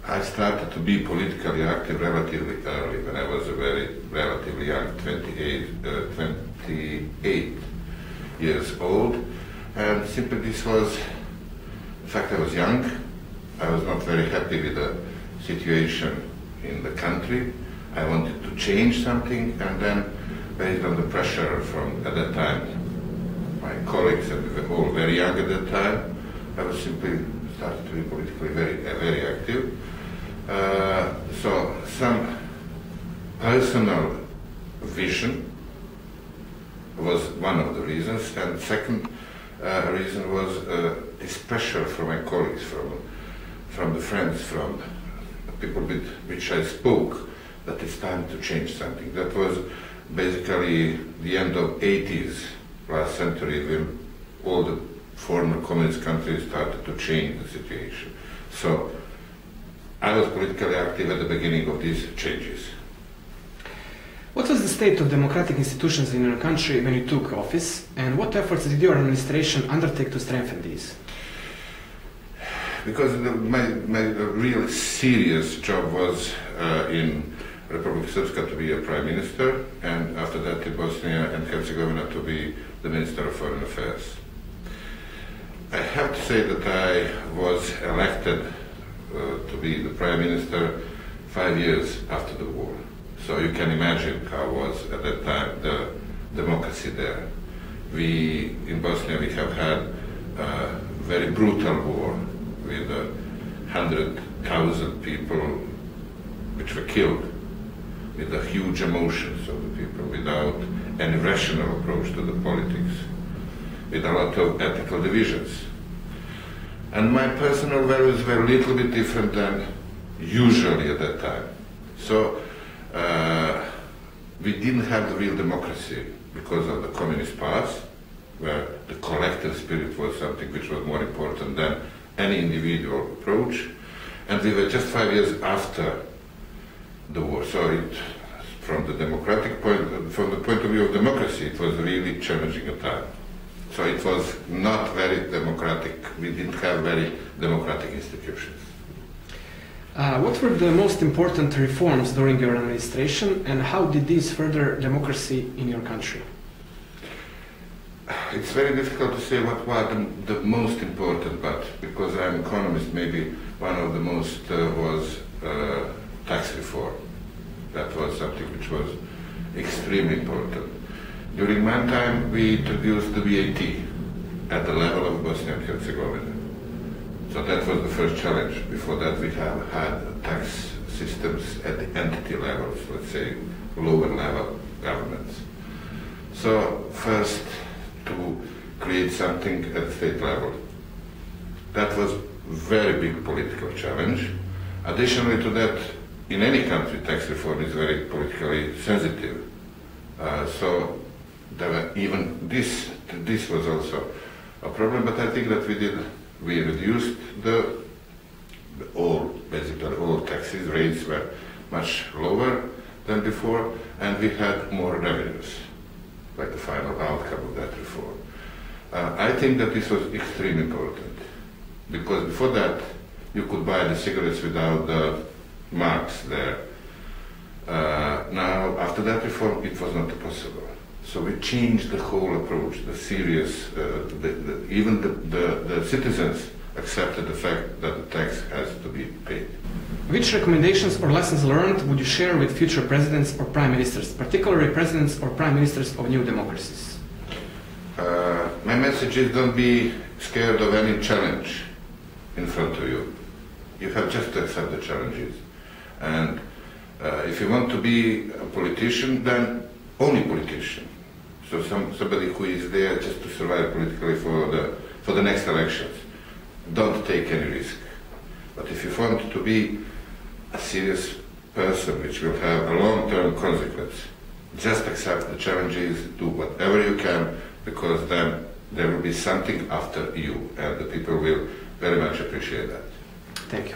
I started to be politically active relatively early, when I was a relatively young, 28 years old. And simply this was, in fact, I was young. I was not very happy with the situation in the country. I wanted to change something, and then, based on the pressure from, at that time, my colleagues, and we were all very young at that time, I was simply started to be politically very active. So some personal vision was one of the reasons, and second reason was this pressure from my colleagues, from the friends, from the people with which I spoke, that it's time to change something. That was basically the end of 80s, last century, when all the former communist countries started to change the situation. So I was politically active at the beginning of these changes. What was the state of democratic institutions in your country when you took office, and what efforts did your administration undertake to strengthen these? Because my real serious job was in Republic Srpska to be a prime minister, and after that in Bosnia and Herzegovina to be the Minister of Foreign Affairs. I have to say that I was elected to be the prime minister 5 years after the war. So you can imagine how was at that time the democracy there. We, in Bosnia, we have had a very brutal war with 100,000 people which were killed, with the huge emotions of the people, without any rational approach to the politics, with a lot of ethical divisions. And my personal values were a little bit different than usually at that time. So we didn't have the real democracy because of the communist past, where the collective spirit was something which was more important than any individual approach. And we were just 5 years after the war. So from the democratic point, from the point of view of democracy, it was really challenging a time. So it was not very democratic. We didn't have very democratic institutions. What were the most important reforms during your administration, and how did these further democracy in your country? It's very difficult to say what were the most important, but because I'm an economist, maybe one of the most was tax reform. That was something which was extremely important. During my time, we introduced the VAT at the level of Bosnia and Herzegovina. So that was the first challenge. Before that, we have had tax systems at the entity levels, let's say lower level governments. So first, to create something at the state level. That was a very big political challenge. Additionally to that, in any country, tax reform is very politically sensitive. So there were even this was also a problem, but I think that we reduced basically all taxes. Rates were much lower than before, and we had more revenues, like the final outcome of that reform. I think that this was extremely important, because before that you could buy the cigarettes without the marks there. Now, after that reform, it was not possible. So we changed the whole approach, the serious, even the citizens accepted the fact that the tax has to be paid. Which recommendations or lessons learned would you share with future presidents or prime ministers, particularly presidents or prime ministers of new democracies? My message is, don't be scared of any challenge in front of you. You have just to accept the challenges. And if you want to be a politician, then only politician. So somebody who is there just to survive politically for the next elections. Don't take any risk. But if you want to be a serious person which will have a long-term consequence, just accept the challenges, do whatever you can, because then there will be something after you, and the people will very much appreciate that. Thank you.